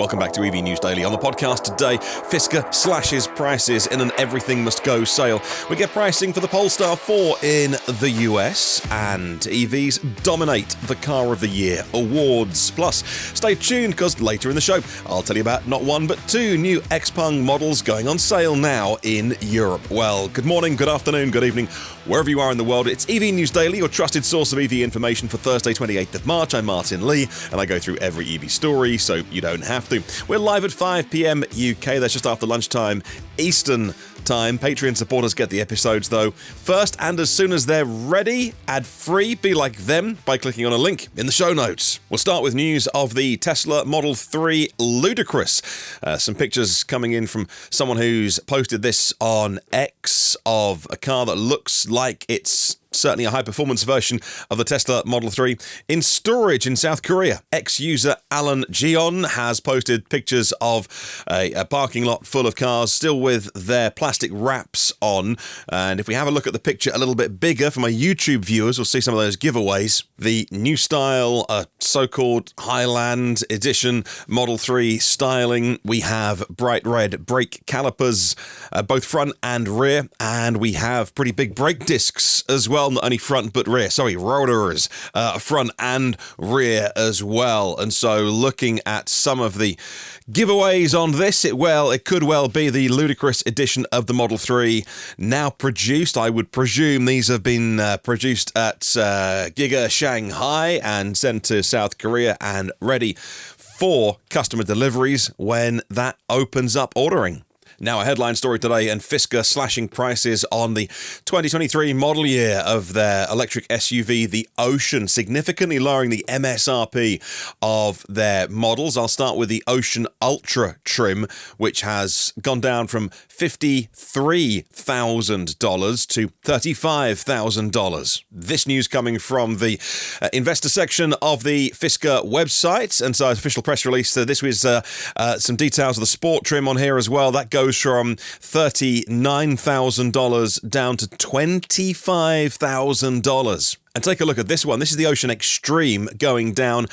Welcome back to EV News Daily. On the podcast today, Fisker slashes prices in an everything must go sale. We get pricing for the Polestar 4 in the US, and EVs dominate the Car of the Year awards. Plus, stay tuned because later in the show, I'll tell you about not one but two new Xpeng models going on sale now in Europe. Well, good morning, good afternoon, good evening, wherever you are in the world. It's EV News Daily, your trusted source of EV information for Thursday, 28th of March. I'm Martin Lee, and I go through every EV story, so you don't have to. We're live at 5 p.m. UK. That's just after lunchtime Eastern time. Patreon supporters get the episodes, though, first and as soon as they're ready, ad-free. Be like them by clicking on a link in the show notes. We'll start with news of the Tesla Model 3 Ludicrous. Some pictures coming in from someone who's posted this on X of a car that looks like it's certainly a high-performance version of the Tesla Model 3 in storage in South Korea. Ex-user Alan Gion has posted pictures of a parking lot full of cars still with their plastic wraps on. And if we have a look at the picture a little bit bigger for my YouTube viewers, we'll see some of those giveaways. The new style, so-called Highland Edition Model 3 styling. We have bright red brake calipers, both front and rear, and we have pretty big brake discs as well. Not only front but rear, rotors, front and rear as well. And so looking at some of the giveaways on this, it could well be the Ludicrous edition of the Model 3 now produced. I would presume these have been produced at Giga Shanghai and sent to South Korea and ready for customer deliveries when that opens up ordering. Now, a headline story today, and Fisker slashing prices on the 2023 model year of their electric SUV, the Ocean, significantly lowering the MSRP of their models. I'll start with the Ocean Ultra trim, which has gone down from $53,000 to $35,000. This news coming from the investor section of the Fisker website, and so official press release. This was some details of the Sport trim on here as well. That goes from $39,000 down to $25,000. And take a look at this one. This is the Ocean Extreme going down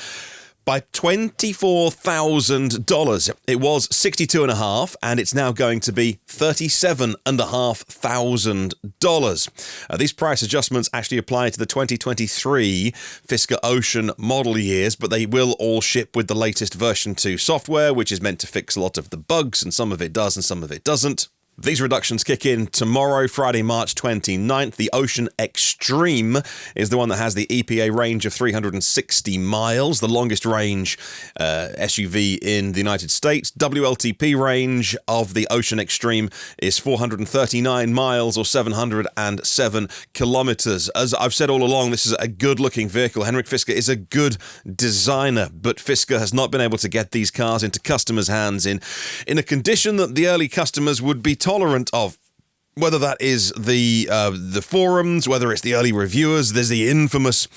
by $24,000. It was $62,500 and it's now going to be $37,500. These price adjustments actually apply to the 2023 Fisker Ocean model years, but they will all ship with the latest version 2 software, which is meant to fix a lot of the bugs, and some of it does and some of it doesn't. These reductions kick in tomorrow, Friday, March 29th. The Ocean Extreme is the one that has the EPA range of 360 miles, the longest range SUV in the United States. WLTP range of the Ocean Extreme is 439 miles or 707 kilometers. As I've said all along, this is a good-looking vehicle. Henrik Fisker is a good designer, but Fisker has not been able to get these cars into customers' hands in a condition that the early customers would be tolerant of. Whether that is the forums, whether it's the early reviewers. There's the infamous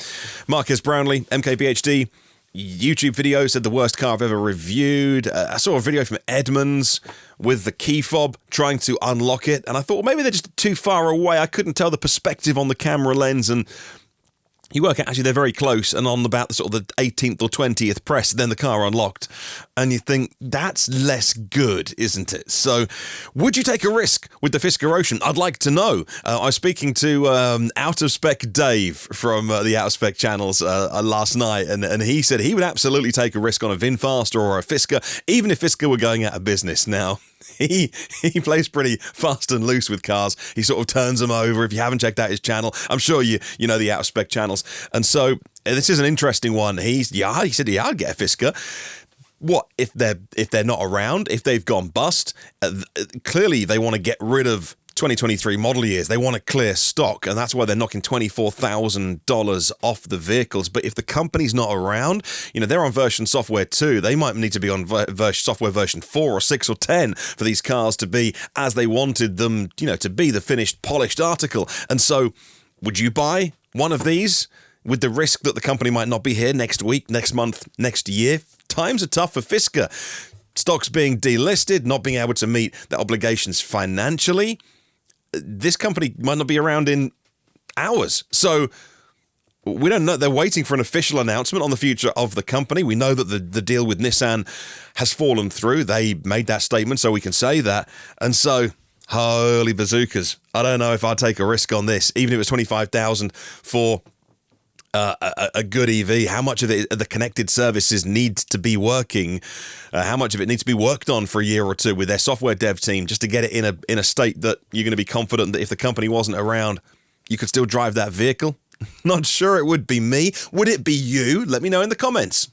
Marcus Brownlee, MKBHD, YouTube video, said the worst car I've ever reviewed. I saw a video from Edmunds with the key fob trying to unlock it, and I thought, well, maybe they're just too far away. I couldn't tell the perspective on the camera lens, and you work out actually they're very close, and on about the sort of the 18th or 20th press, then the car unlocked. And you think, that's less good, isn't it? So, would you take a risk with the Fisker Ocean? I'd like to know. I was speaking to Out of Spec Dave from the Out of Spec channels last night, and he said he would absolutely take a risk on a VinFast or a Fisker, even if Fisker were going out of business now. He plays pretty fast and loose with cars. He sort of turns them over. If you haven't checked out his channel, I'm sure you know the Out of Spec channels. And so this is an interesting one. He said, yeah, I'd get a Fisker. What if they're not around? If they've gone bust? Clearly, they want to get rid of 2023 model years. They want to clear stock, and that's why they're knocking $24,000 off the vehicles. But if the company's not around, they're on version software 2. They might need to be on software version 4 or 6 or 10 for these cars to be as they wanted them, to be the finished, polished article. And so, would you buy one of these with the risk that the company might not be here next week, next month, next year? Times are tough for Fisker. Stocks being delisted, not being able to meet their obligations financially. This company might not be around in hours. So We don't know. They're waiting for an official announcement on the future of the company. We know that the deal with Nissan has fallen through. They made that statement, so we can say that. And so, holy bazookas. I don't know if I'd take a risk on this, even if it was $25,000 for a good EV. How much of it, the connected services needs to be working? How much of it needs to be worked on for a year or two with their software dev team just to get it in a state that you're going to be confident that if the company wasn't around, you could still drive that vehicle? Not sure it would be me. Would it be you? Let me know in the comments.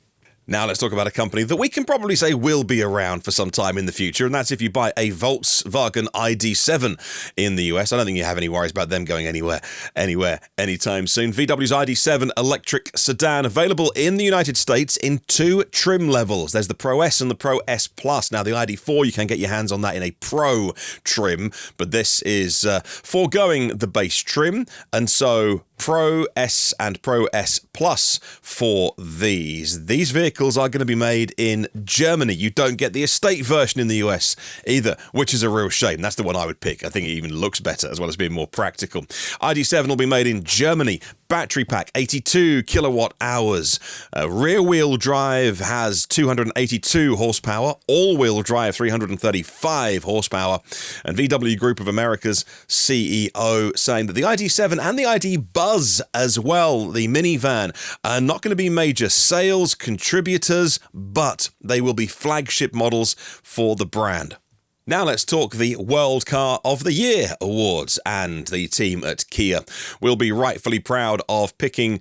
Now let's talk about a company that we can probably say will be around for some time in the future, and that's if you buy a Volkswagen ID7 in the US. I don't think you have any worries about them going anywhere, anytime soon. VW's ID7 electric sedan available in the United States in 2 trim levels. There's the Pro S and the Pro S Plus. Now the ID4, you can get your hands on that in a Pro trim, but this is foregoing the base trim, and so Pro S and Pro S Plus for these. These vehicles are going to be made in Germany. You don't get the estate version in the US either, which is a real shame. That's the one I would pick. I think it even looks better as well as being more practical. ID7 will be made in Germany. Battery pack, 82 kilowatt hours. Rear-wheel drive has 282 horsepower. All-wheel drive, 335 horsepower. And VW Group of America's CEO saying that the ID7 and the ID Buzz as well, the minivan, are not going to be major sales contributors, but they will be flagship models for the brand. Now let's talk the World Car of the Year awards, and the team at Kia will be rightfully proud of being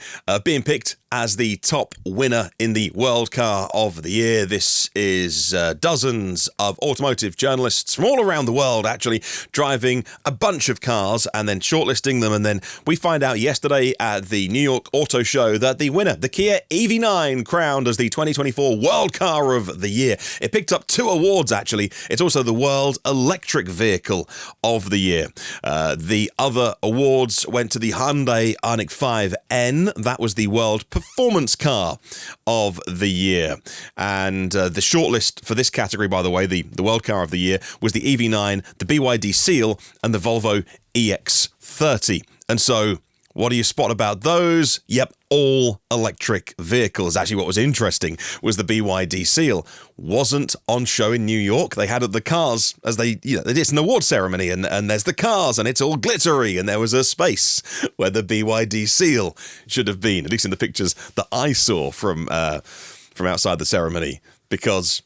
picked as the top winner in the World Car of the Year. This is dozens of automotive journalists from all around the world actually driving a bunch of cars and then shortlisting them, and then we find out yesterday at the New York Auto Show that the winner, the Kia EV9, crowned as the 2024 World Car of the Year. It picked up 2 awards actually. It's also the World Electric Vehicle of the Year. The other awards went to the Hyundai Ioniq 5N. That was the World Performance Car of the Year. And the shortlist for this category, by the way, the World Car of the Year, was the EV9, the BYD Seal, and the Volvo EX30. And so, what do you spot about those? Yep, all electric vehicles. Actually, what was interesting was the BYD Seal wasn't on show in New York. They had the cars as they did an award ceremony, and there's the cars, and it's all glittery, and there was a space where the BYD Seal should have been, at least in the pictures that I saw from outside the ceremony, because,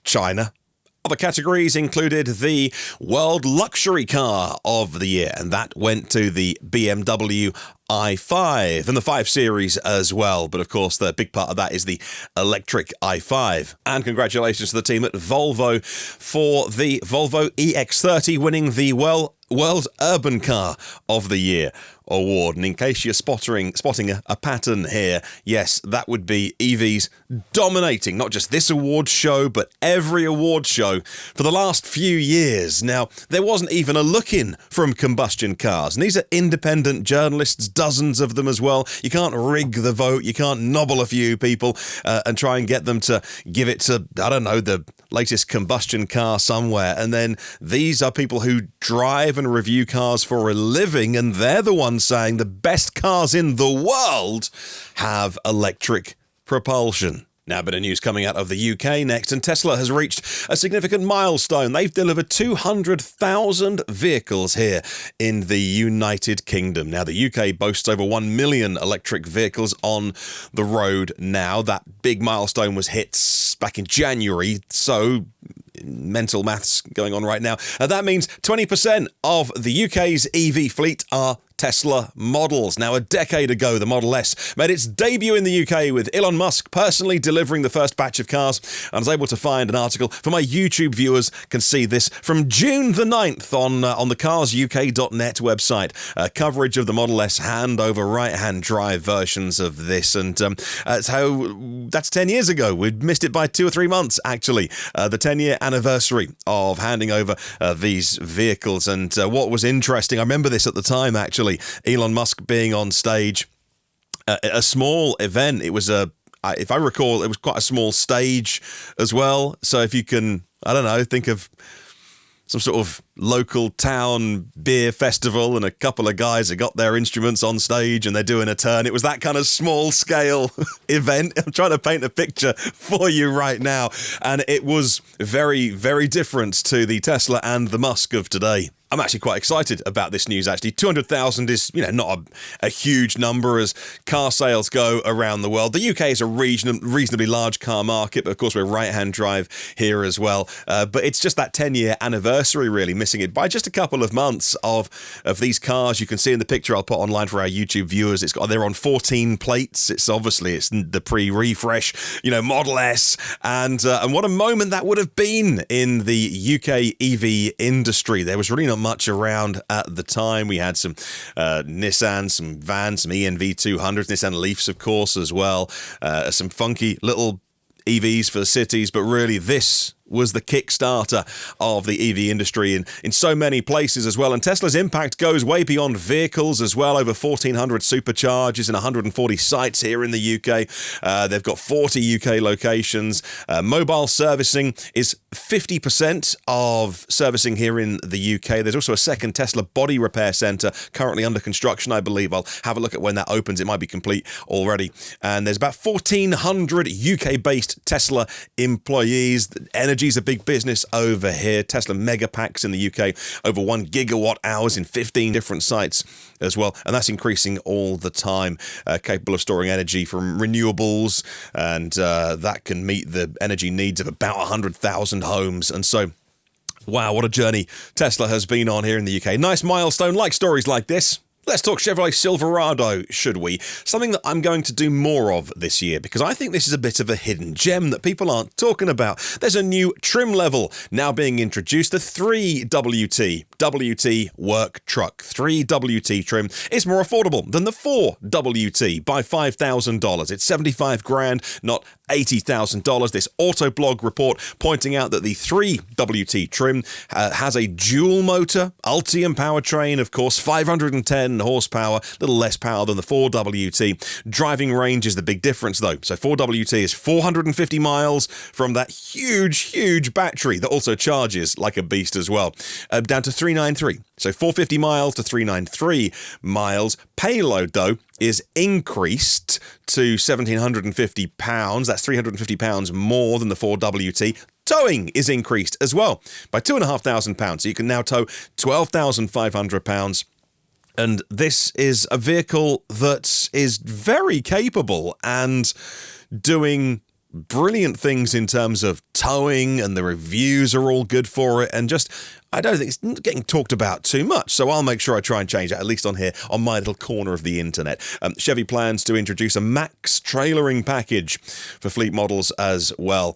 China. Other categories included the World Luxury Car of the Year, and that went to the BMW i5 and the 5 Series as well. But of course, the big part of that is the electric i5. And congratulations to the team at Volvo for the Volvo EX30 winning the World Urban Car of the Year award. And in case you're spotting a pattern here, yes, that would be EVs dominating not just this award show, but every award show for the last few years. Now, there wasn't even a look-in from combustion cars, and these are independent journalists, dozens of them as well. You can't rig the vote, you can't nobble a few people and try and get them to give it to, I don't know, the latest combustion car somewhere. And then these are people who drive and review cars for a living, and they're the ones saying the best cars in the world have electric propulsion. Now, a bit of news coming out of the UK next, and Tesla has reached a significant milestone. They've delivered 200,000 vehicles here in the United Kingdom. Now, the UK boasts over 1 million electric vehicles on the road now. That big milestone was hit back in January, so mental maths going on right now. That means 20% of the UK's EV fleet are Tesla models. Now, a decade ago, the Model S made its debut in the UK with Elon Musk personally delivering the first batch of cars. I was able to find an article for my YouTube viewers can see this from June the 9th on the carsuk.net website. Coverage of the Model S hand-over right-hand drive versions of this. And that's 10 years ago. We'd missed it by 2 or 3 months, actually. The 10-year anniversary of handing over these vehicles. And what was interesting, I remember this at the time, actually, Elon Musk being on stage, a small event. It was if I recall, it was quite a small stage as well. So if you can, I don't know, think of some sort of local town beer festival, and a couple of guys have got their instruments on stage and they're doing a turn. It was that kind of small scale event. I'm trying to paint a picture for you right now. And it was very, very different to the Tesla and the Musk of today. I'm actually quite excited about this news, actually. 200,000 is, not a huge number as car sales go around the world. The UK is a reasonably large car market, but of course we're right-hand drive here as well. But it's just that 10-year anniversary, really, missing it by just a couple of months of these cars. You can see in the picture I'll put online for our YouTube viewers, they're on 14 plates. It's the pre-refresh, Model S. And what a moment that would have been in the UK EV industry. There was really not much around at the time. We had some Nissan, some vans, some ENV200s, Nissan Leafs, of course, as well. Some funky little EVs for the cities, but really this was the Kickstarter of the EV industry in so many places as well. And Tesla's impact goes way beyond vehicles as well. Over 1,400 superchargers in 140 sites here in the UK. They've got 40 UK locations. Mobile servicing is 50% of servicing here in the UK. There's also a second Tesla body repair centre currently under construction, I believe. I'll have a look at when that opens. It might be complete already. And there's about 1,400 UK-based Tesla employees. Energy's a big business over here. Tesla mega packs in the UK, over 1 gigawatt hours in 15 different sites as well. And that's increasing all the time, capable of storing energy from renewables. And that can meet the energy needs of about 100,000 homes. And so, wow, what a journey Tesla has been on here in the UK. Nice milestone, like stories like this. Let's talk Chevrolet Silverado, should we? Something that I'm going to do more of this year because I think this is a bit of a hidden gem that people aren't talking about. There's a new trim level now being introduced, the 3WT work truck. 3WT trim is more affordable than the 4WT by $5,000. It's $75,000, not $80,000. This Autoblog report pointing out that the 3WT trim has a dual motor, Ultium powertrain, of course, 510 horsepower, a little less power than the 4WT. Driving range is the big difference, though. So 4WT is 450 miles from that huge battery that also charges like a beast as well, down to 393. So 450 miles to 393 miles. Payload, though, is increased to 1,750 pounds. That's 350 pounds more than the 4WT. Towing is increased as well by £2,500. So you can now tow 12,500 pounds. And this is a vehicle that is very capable and doing brilliant things in terms of towing, and the reviews are all good for it, and just I don't think it's getting talked about too much, so I'll make sure I try and change that, at least on here, on my little corner of the internet. Chevy plans to introduce a max trailering package for fleet models as well,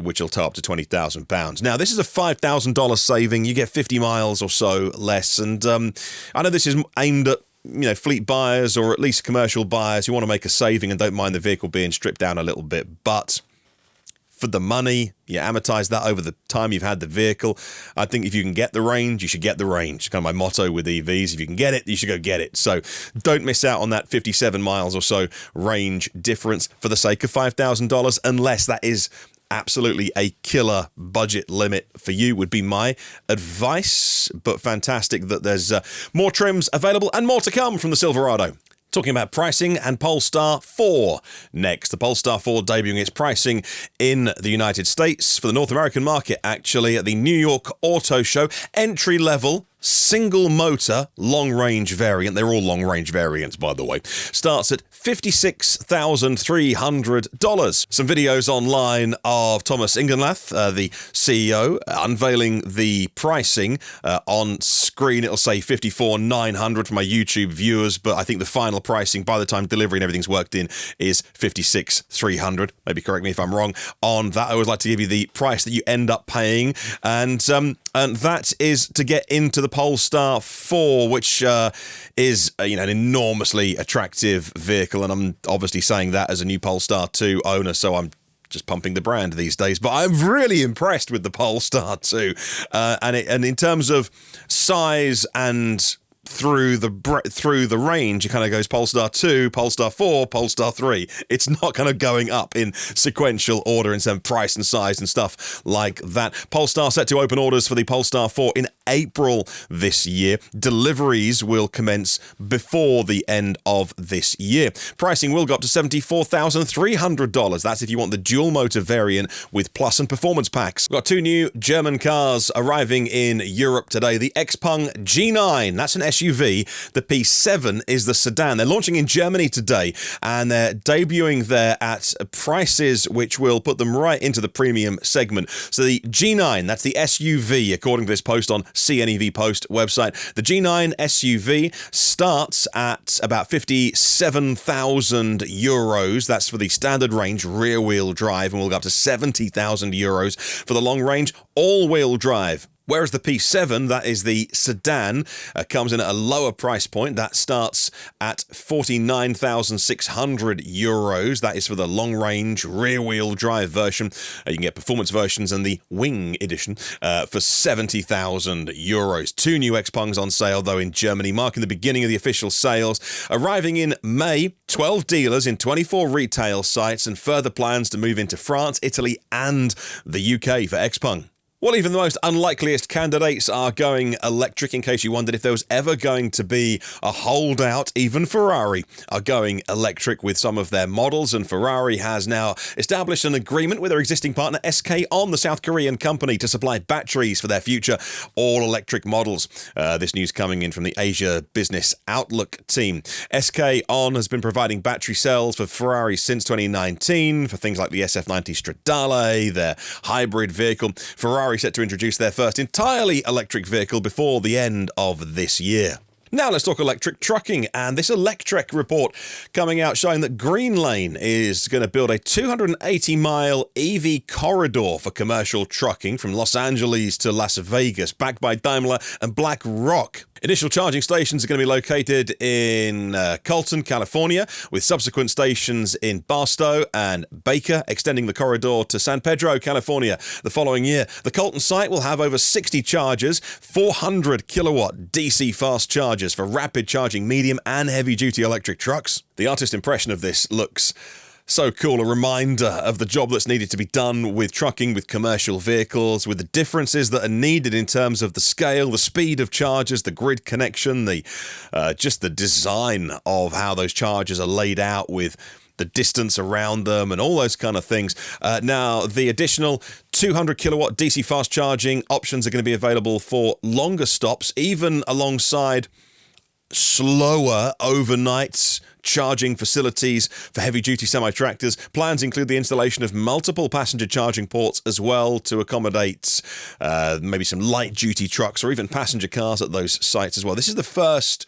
which will tow up to £20,000. Now, this is a $5,000 saving. You get 50 miles or so less, and I know this is aimed at fleet buyers or at least commercial buyers who want to make a saving and don't mind the vehicle being stripped down a little bit. But for the money, you amortize that over the time you've had the vehicle. I think if you can get the range, you should get the range. It's kind of my motto with EVs. If you can get it, you should go get it. So don't miss out on that 57 miles or so range difference for the sake of $5,000, unless that is absolutely a killer budget limit for you, would be my advice. But fantastic that there's more trims available and more to come from the Silverado. Talking about pricing and Polestar 4 next. The Polestar 4 debuting its pricing in the United States for the North American market, actually, at the New York Auto Show. Entry-level, single-motor, long-range variant. They're all long-range variants, by the way. Starts at $56,300. Some videos online of Thomas Ingenlath, the CEO, unveiling the pricing on screen. It'll say $54,900 for my YouTube viewers, but I think the final pricing, by the time delivery and everything's worked in, is $56,300. Maybe correct me if I'm wrong on that. I always like to give you the price that you end up paying, and that is to get into the Polestar 4, which is an enormously attractive vehicle, and I'm obviously saying that as a new Polestar 2 owner, so I'm just pumping the brand these days. But I'm really impressed with the Polestar 2, and in terms of size and through the range. It kind of goes Polestar 2, Polestar 4, Polestar 3. It's not kind of going up in sequential order in terms of price and size and stuff like that. Polestar set to open orders for the Polestar 4 in April this year. Deliveries will commence before the end of this year. Pricing will go up to $74,300. That's if you want the dual motor variant with plus and performance packs. We've got two new German cars arriving in Europe today. The Xpeng G9, that's an SUV. The P7 is the sedan. They're launching in Germany today, and they're debuting there at prices which will put them right into the premium segment. So the G9, that's the SUV, according to this post on CNEV Post website. The G9 SUV starts at about 57,000 euros. That's for the standard range rear-wheel drive, and will go up to 70,000 euros for the long range all-wheel drive. Whereas the P7, that is the sedan, comes in at a lower price point. That starts at 49,600 euros. That is for the long-range rear-wheel drive version. You can get performance versions and the wing edition for 70,000 euros. Two new Xpengs on sale, though, in Germany, marking the beginning of the official sales. Arriving in May, 12 dealers in 24 retail sites, and further plans to move into France, Italy, and the UK for Xpeng. Well, even the most unlikeliest candidates are going electric. In case you wondered if there was ever going to be a holdout, even Ferrari are going electric with some of their models, and Ferrari has now established an agreement with their existing partner SK On, the South Korean company, to supply batteries for their future all-electric models. This news coming in from the Asia Business Outlook team. SK On has been providing battery cells for Ferrari since 2019 for things like the SF90 Stradale, their hybrid vehicle. Ferrari set to introduce their first entirely electric vehicle before the end of this year. Now let's talk electric trucking, and this Electrek report coming out showing that Greenlane is going to build a 280-mile EV corridor for commercial trucking from Los Angeles to Las Vegas, backed by Daimler and BlackRock. Initial charging stations are going to be located in Colton, California, with subsequent stations in Barstow and Baker, extending the corridor to San Pedro, California the following year. The Colton site will have over 60 chargers, 400 kilowatt DC fast chargers for rapid charging medium and heavy-duty electric trucks. The artist impression of this looks so cool, a reminder of the job that's needed to be done with trucking, with commercial vehicles, with the differences that are needed in terms of the scale, the speed of chargers, the grid connection, just the design of how those chargers are laid out with the distance around them and all those kind of things. Now, the additional 200 kilowatt DC fast charging options are going to be available for longer stops, even alongside slower overnight charging facilities for heavy-duty semi-tractors. Plans include the installation of multiple passenger charging ports as well to accommodate maybe some light-duty trucks or even passenger cars at those sites as well. This is the first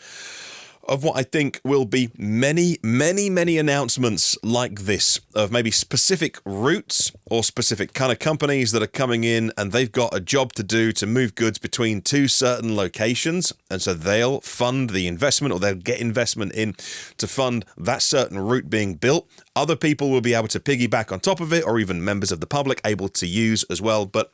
of what I think will be many, many, many announcements like this of maybe specific routes or specific kind of companies that are coming in and they've got a job to do to move goods between two certain locations, and so they'll fund the investment or they'll get investment in to fund that certain route being built. Other people will be able to piggyback on top of it, or even members of the public able to use as well. But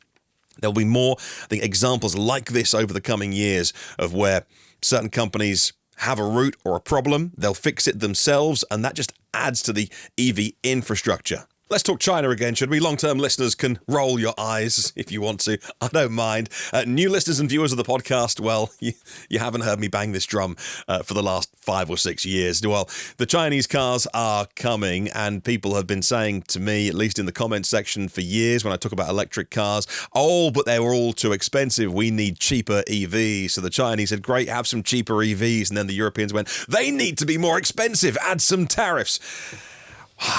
there'll be more, I think, examples like this over the coming years of where certain companies have a route or a problem, they'll fix it themselves, and that just adds to the EV infrastructure. Let's talk China again, should we? Long-term listeners can roll your eyes if you want to. I don't mind. New listeners and viewers of the podcast, well, you haven't heard me bang this drum for the last 5 or 6 years. Well, the Chinese cars are coming, and people have been saying to me, at least in the comments section for years when I talk about electric cars, oh, but they were all too expensive. We need cheaper EVs. So the Chinese said, great, have some cheaper EVs. And then the Europeans went, they need to be more expensive. Add some tariffs.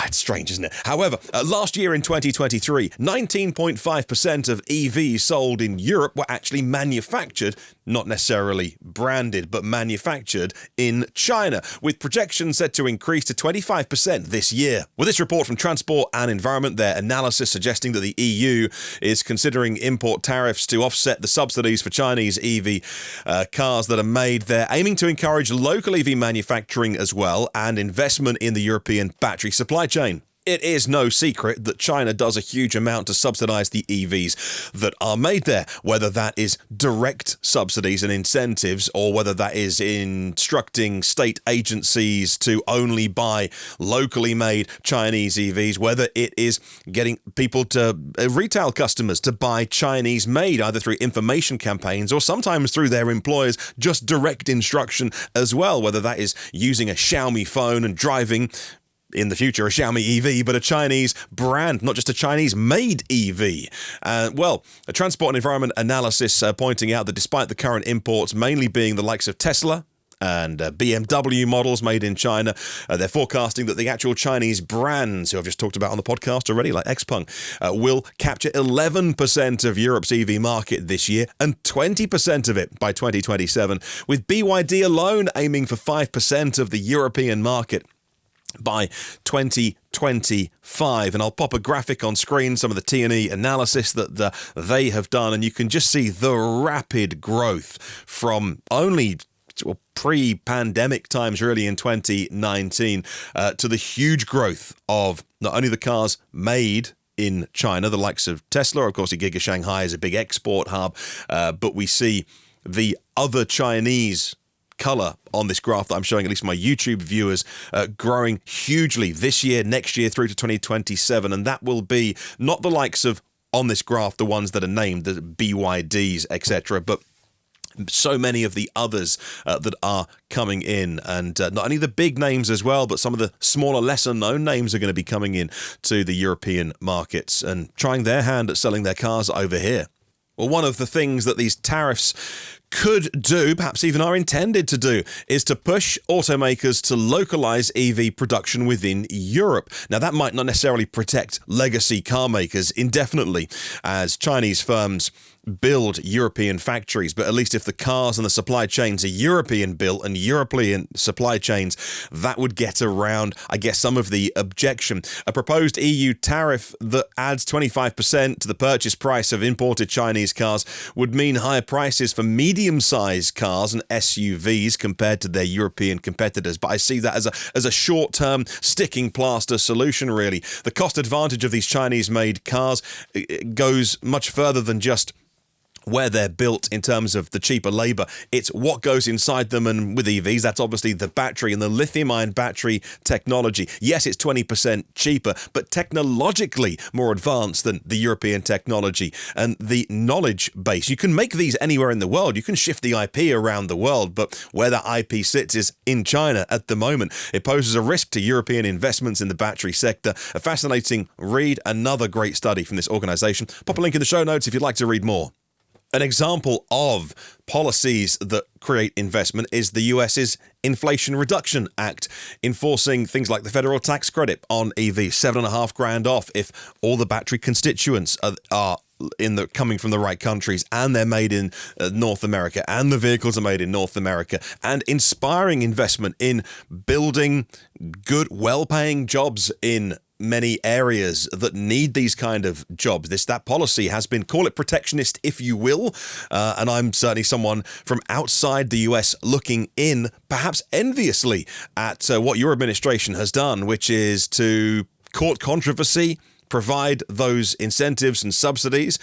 It's strange, isn't it? However, last year in 2023, 19.5% of EVs sold in Europe were actually manufactured, not necessarily branded, but manufactured in China, with projections set to increase to 25% this year. With this report from Transport and Environment, their analysis suggesting that the EU is considering import tariffs to offset the subsidies for Chinese EV cars that are made. They're aiming to encourage local EV manufacturing as well and investment in the European battery supply chain. It is no secret that China does a huge amount to subsidize the EVs that are made there, whether that is direct subsidies and incentives or whether that is instructing state agencies to only buy locally made Chinese EVs, whether it is getting people to retail customers to buy Chinese made either through information campaigns or sometimes through their employers, just direct instruction as well, whether that is using a Xiaomi phone and driving in the future a Xiaomi EV, but a Chinese brand, not just a Chinese-made EV. A transport and environment analysis pointing out that despite the current imports mainly being the likes of Tesla and BMW models made in China, they're forecasting that the actual Chinese brands, who I've just talked about on the podcast already, like Xpeng, will capture 11% of Europe's EV market this year and 20% of it by 2027, with BYD alone aiming for 5% of the European market by 2025. And I'll pop a graphic on screen, some of the T&E analysis that they have done, and you can just see the rapid growth from only pre-pandemic times really in 2019 to the huge growth of not only the cars made in China, the likes of Tesla, of course, Giga Shanghai is a big export hub, but we see the other Chinese color on this graph that I'm showing, at least my YouTube viewers, growing hugely this year, next year, through to 2027. And that will be not the likes of, on this graph, the ones that are named, the BYDs, etc., but so many of the others that are coming in. And not only the big names as well, but some of the smaller, lesser-known names are going to be coming in to the European markets and trying their hand at selling their cars over here. Well, one of the things that these tariffs could do, perhaps even are intended to do, is to push automakers to localize EV production within Europe. Now, that might not necessarily protect legacy car makers indefinitely, as Chinese firms build European factories, but at least if the cars and the supply chains are European built and European supply chains, that would get around, I guess, some of the objection. A proposed EU tariff that adds 25% to the purchase price of imported Chinese cars would mean higher prices for medium-sized cars and SUVs compared to their European competitors. But I see that as a short-term sticking plaster solution, really. The cost advantage of these Chinese-made cars goes much further than just where they're built in terms of the cheaper labor. It's what goes inside them, and with EVs, that's obviously the battery and the lithium-ion battery technology. Yes, it's 20% cheaper, but technologically more advanced than the European technology. And the knowledge base, you can make these anywhere in the world. You can shift the IP around the world, but where that IP sits is in China at the moment. It poses a risk to European investments in the battery sector. A fascinating read, another great study from this organization. Pop a link in the show notes if you'd like to read more. An example of policies that create investment is the US's Inflation Reduction Act, enforcing things like the federal tax credit on EVs, $7,500 off if all the battery constituents are coming from the right countries, and they're made in North America, and the vehicles are made in North America, and inspiring investment in building good, well-paying jobs in many areas that need these kind of jobs. That policy has been, call it protectionist if you will, and I'm certainly someone from outside the US looking in, perhaps enviously, at what your administration has done, which is to court controversy, provide those incentives and subsidies.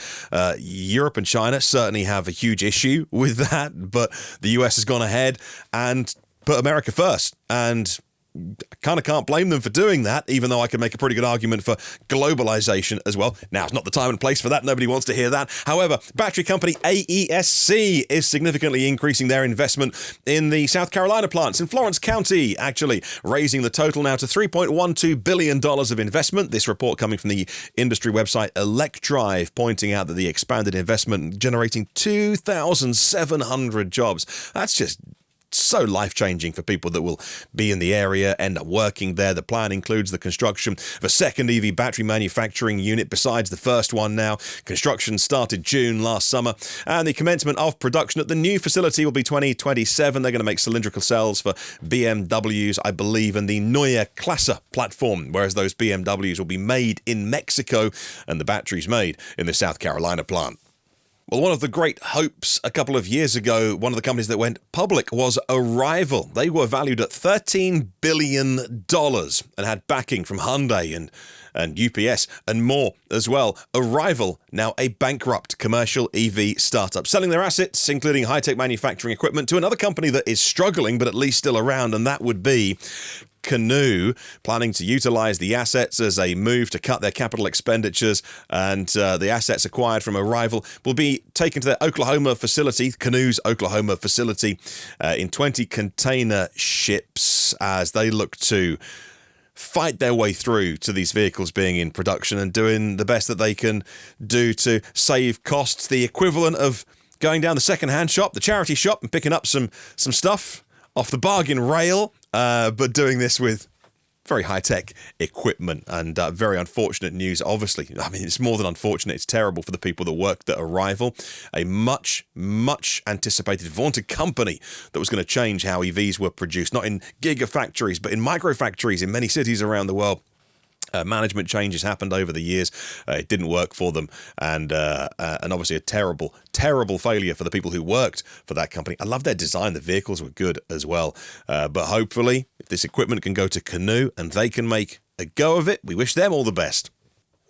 Europe and China certainly have a huge issue with that, but the US has gone ahead and put America first, and I kind of can't blame them for doing that, even though I can make a pretty good argument for globalization as well. Now, it's not the time and place for that. Nobody wants to hear that. However, battery company AESC is significantly increasing their investment in the South Carolina plants in Florence County, actually, raising the total now to $3.12 billion of investment. This report coming from the industry website ElecDrive, pointing out that the expanded investment generating 2,700 jobs. That's just so life-changing for people that will be in the area, end up working there. The plan includes the construction of a second EV battery manufacturing unit besides the first one now. Construction started June last summer, and the commencement of production at the new facility will be 2027. They're going to make cylindrical cells for BMWs, I believe, and the Neue Klasse platform, whereas those BMWs will be made in Mexico and the batteries made in the South Carolina plant. Well, one of the great hopes a couple of years ago, one of the companies that went public was Arrival. They were valued at $13 billion and had backing from Hyundai and UPS and more as well. Arrival, now a bankrupt commercial EV startup, selling their assets, including high-tech manufacturing equipment, to another company that is struggling but at least still around, and that would be Canoo, planning to utilize the assets as a move to cut their capital expenditures, and the assets acquired from Arrival will be taken to their Oklahoma facility, Canoo's Oklahoma facility, in 20 container ships as they look to fight their way through to these vehicles being in production and doing the best that they can do to save costs, the equivalent of going down the second-hand shop, the charity shop, and picking up some stuff off the bargain rail, but doing this with very high-tech equipment, and very unfortunate news, obviously. I mean, it's more than unfortunate, it's terrible for the people that worked at Arrival, a much anticipated, vaunted company that was going to change how EVs were produced, not in gigafactories, but in microfactories in many cities around the world. Management changes happened over the years. It didn't work for them, and obviously a terrible failure for the people who worked for that company. I love their design. The vehicles were good as well. But hopefully, if this equipment can go to Canoo and they can make a go of it, we wish them all the best.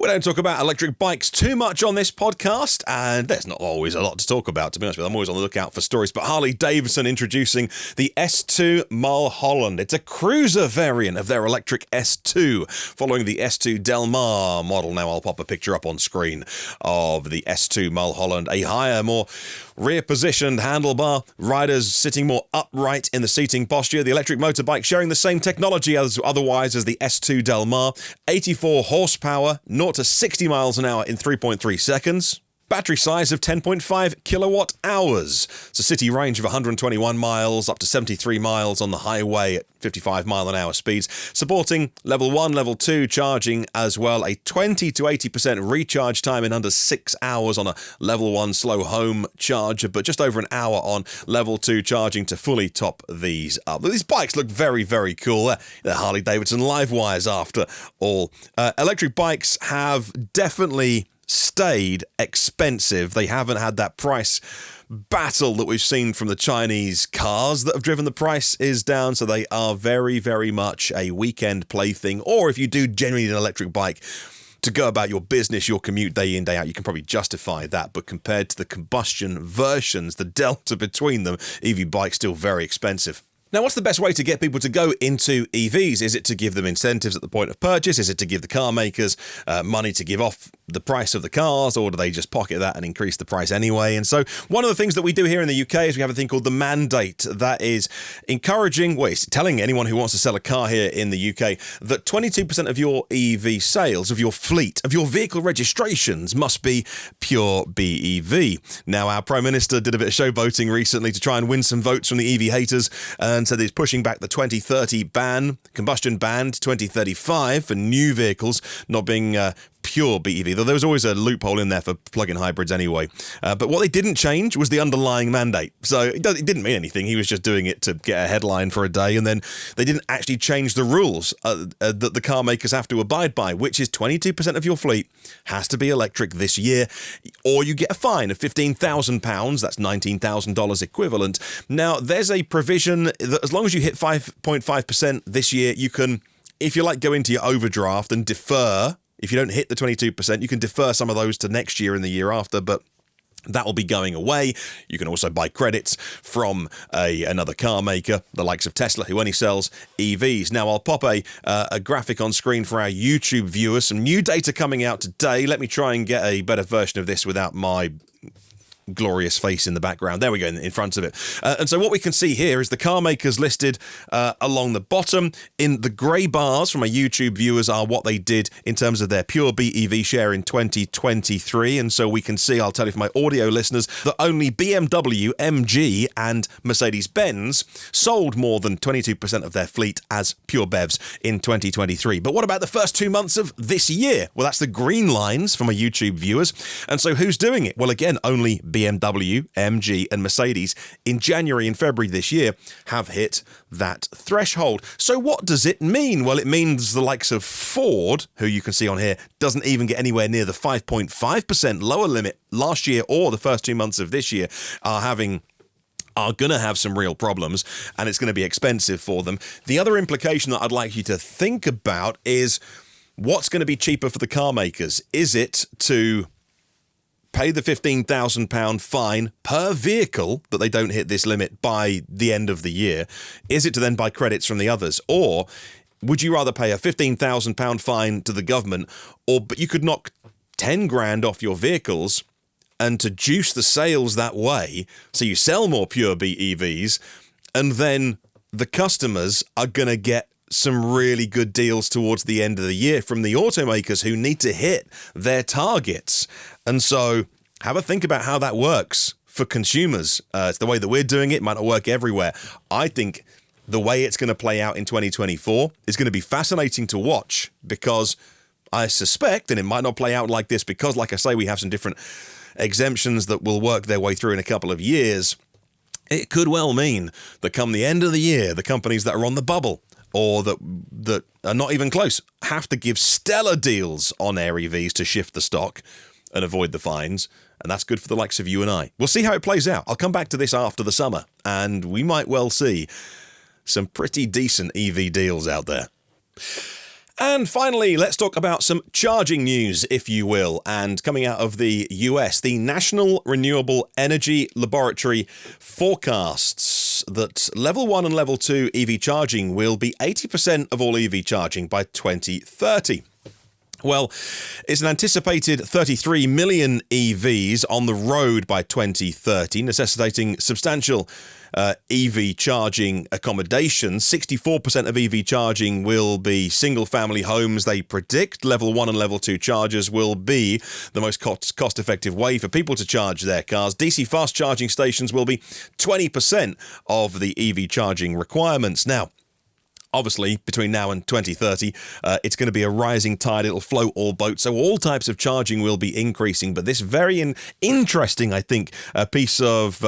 We don't talk about electric bikes too much on this podcast, and there's not always a lot to talk about, to be honest with you. I'm always on the lookout for stories, but Harley-Davidson introducing the S2 Mulholland. It's a cruiser variant of their electric S2, following the S2 Del Mar model. Now, I'll pop a picture up on screen of the S2 Mulholland, a higher, more rear-positioned handlebar, riders sitting more upright in the seating posture. The electric motorbike sharing the same technology as the S2 Del Mar, 84 horsepower, 0 to 60 miles an hour in 3.3 seconds. Battery size of 10.5 kilowatt hours. It's a city range of 121 miles, up to 73 miles on the highway at 55 mile an hour speeds. Supporting level 1, level 2 charging as well. A 20 to 80% recharge time in under 6 hours on a level 1 slow home charger, but just over an hour on level 2 charging to fully top these up. These bikes look very, very cool. They're Harley-Davidson live wires after all. Electric bikes have definitely stayed expensive. They haven't had that price battle that we've seen from the Chinese cars that have driven the prices down, so they are very, very much a weekend plaything, or if you do genuinely need an electric bike to go about your business, your commute day in, day out, you can probably justify that. But compared to the combustion versions, the delta between them, EV bikes still very expensive. Now, what's the best way to get people to go into EVs? Is it to give them incentives at the point of purchase? Is it to give the car makers money to give off the price of the cars, or do they just pocket that and increase the price anyway? And so one of the things that we do here in the UK is we have a thing called the mandate that is encouraging, well, it's telling anyone who wants to sell a car here in the UK that 22% of your EV sales, of your fleet, of your vehicle registrations must be pure BEV. Now, our Prime Minister did a bit of showboating recently to try and win some votes from the EV haters, and so he's pushing back the 2030 combustion ban to 2035 for new vehicles not being pure BEV, though there was always a loophole in there for plug-in hybrids anyway. But what they didn't change was the underlying mandate. So it didn't mean anything. He was just doing it to get a headline for a day, and then they didn't actually change the rules that the car makers have to abide by, which is 22% of your fleet has to be electric this year, or you get a fine of £15,000. That's $19,000 equivalent. Now, there's a provision that as long as you hit 5.5% this year, you can, if you like, go into your overdraft and defer. If you don't hit the 22%, you can defer some of those to next year and the year after, but that will be going away. You can also buy credits from another car maker, the likes of Tesla, who only sells EVs. Now, I'll pop a graphic on screen for our YouTube viewers. Some new data coming out today. Let me try and get a better version of this without my glorious face in the background. There we go, in front of it. And so what we can see here is the car makers listed along the bottom. In the grey bars from our YouTube viewers are what they did in terms of their pure BEV share in 2023. And so we can see, I'll tell you for my audio listeners, that only BMW, MG and Mercedes-Benz sold more than 22% of their fleet as pure BEVs in 2023. But what about the first 2 months of this year? Well, that's the green lines from our YouTube viewers. And so who's doing it? Well, again, only BMW BMW, MG, and Mercedes in January and February this year have hit that threshold. So what does it mean? Well, it means the likes of Ford, who you can see on here, doesn't even get anywhere near the 5.5% lower limit last year or the first 2 months of this year, are going to have some real problems, and it's going to be expensive for them. The other implication that I'd like you to think about is what's going to be cheaper for the car makers. Is it to pay the £15,000 fine per vehicle that they don't hit this limit by the end of the year? Is it to then buy credits from the others? Or would you rather pay a £15,000 fine to the government, but you could knock 10 grand off your vehicles and to juice the sales that way, so you sell more pure BEVs, and then the customers are going to get some really good deals towards the end of the year from the automakers who need to hit their targets. And so have a think about how that works for consumers. It's the way that we're doing it. It might not work everywhere. I think the way it's going to play out in 2024 is going to be fascinating to watch, because I suspect, and it might not play out like this because, like I say, we have some different exemptions that will work their way through in a couple of years. It could well mean that come the end of the year, the companies that are on the bubble or that are not even close have to give stellar deals on Air EVs to shift the stock and avoid the fines. And that's good for the likes of you and I. We'll see how it plays out. I'll come back to this after the summer, and we might well see some pretty decent EV deals out there. And finally, let's talk about some charging news, if you will. And coming out of the US, the National Renewable Energy Laboratory forecasts that level 1 and level 2 EV charging will be 80% of all EV charging by 2030. Well, it's an anticipated 33 million EVs on the road by 2030, necessitating substantial EV charging accommodations. 64% of EV charging will be single-family homes, they predict. Level 1 and level 2 chargers will be the most cost-effective way for people to charge their cars. DC fast charging stations will be 20% of the EV charging requirements. Now, obviously, between now and 2030, it's going to be a rising tide. It'll float all boats. So all types of charging will be increasing. But this very interesting, I think, piece of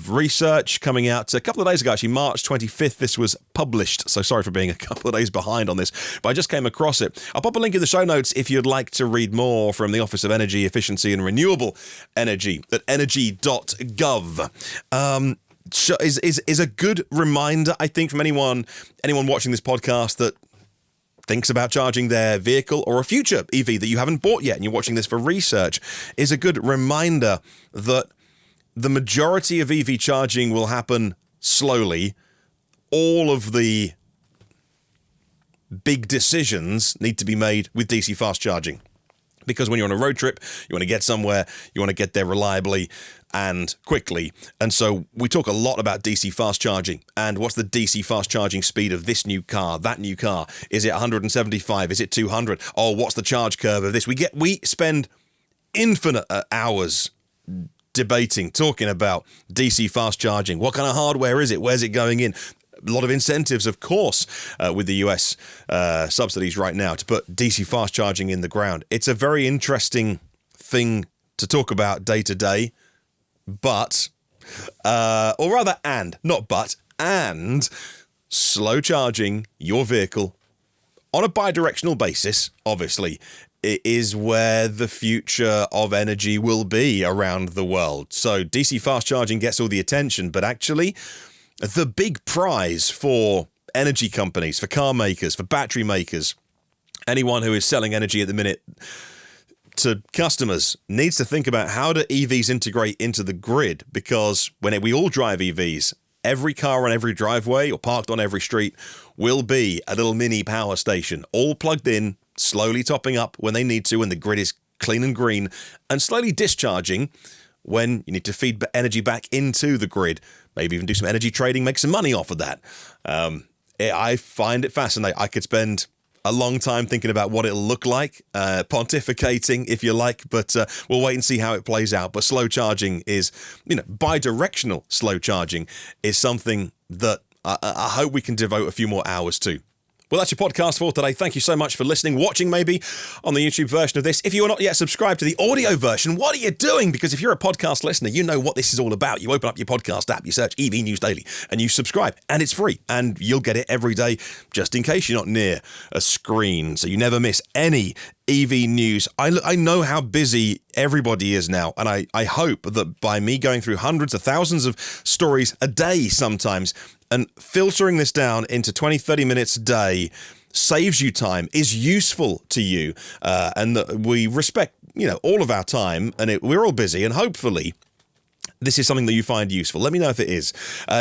research coming out a couple of days ago, actually, March 25th, this was published. So sorry for being a couple of days behind on this, but I just came across it. I'll pop a link in the show notes if you'd like to read more from the Office of Energy Efficiency and Renewable Energy at energy.gov. Is a good reminder, I think, from anyone watching this podcast that thinks about charging their vehicle or a future EV that you haven't bought yet and you're watching this for research, is a good reminder that the majority of EV charging will happen slowly. All of the big decisions need to be made with DC fast charging. Because when you're on a road trip, you want to get somewhere, you want to get there reliably and quickly. And so we talk a lot about DC fast charging. And what's the DC fast charging speed of this new car, that new car? Is it 175? Is it 200? Oh, what's the charge curve of this? We spend infinite hours debating, talking about DC fast charging. What kind of hardware is it? Where's it going in? A lot of incentives, of course, with the US subsidies right now to put DC fast charging in the ground. It's a very interesting thing to talk about day to day, but, or rather, and slow charging your vehicle on a bi-directional basis, obviously, it is where the future of energy will be around the world. So DC fast charging gets all the attention, but actually, the big prize for energy companies, for car makers, for battery makers, anyone who is selling energy at the minute to customers needs to think about how do EVs integrate into the grid, because when we all drive EVs, every car on every driveway or parked on every street will be a little mini power station, all plugged in, slowly topping up when they need to, when the grid is clean and green, and slowly discharging when you need to feed energy back into the grid. Maybe even do some energy trading, make some money off of that. I find it fascinating. I could spend a long time thinking about what it'll look like, pontificating, if you like, but we'll wait and see how it plays out. But slow charging is, bi-directional slow charging is something that I hope we can devote a few more hours to. Well, that's your podcast for today. Thank you so much for listening, watching maybe on the YouTube version of this. If you are not yet subscribed to the audio version, what are you doing? Because if you're a podcast listener, you know what this is all about. You open up your podcast app, you search EV News Daily, and you subscribe, and it's free, and you'll get it every day, just in case you're not near a screen, so you never miss any EV news. I know how busy everybody is now, and I hope that by me going through hundreds of thousands of stories a day sometimes, and filtering this down into 20, 30 minutes a day saves you time, is useful to you, and that we respect, all of our time, and we're all busy, and hopefully this is something that you find useful. Let me know if it is.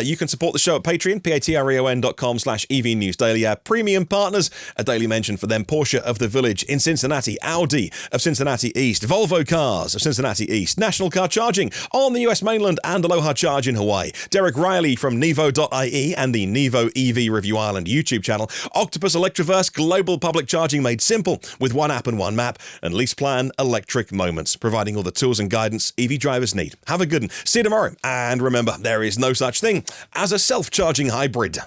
You can support the show at Patreon, patreon.com/EV News Daily. Our premium partners, a daily mention for them: Porsche of the Village in Cincinnati, Audi of Cincinnati East, Volvo Cars of Cincinnati East, National Car Charging on the US mainland, and Aloha Charge in Hawaii. Derek Riley from Nevo.ie and the Nevo EV Review Ireland YouTube channel. Octopus Electroverse, global public charging made simple with one app and one map. And LeasePlan Electric Moments, providing all the tools and guidance EV drivers need. Have a good one. See you tomorrow. And remember, there is no such thing as a self-charging hybrid.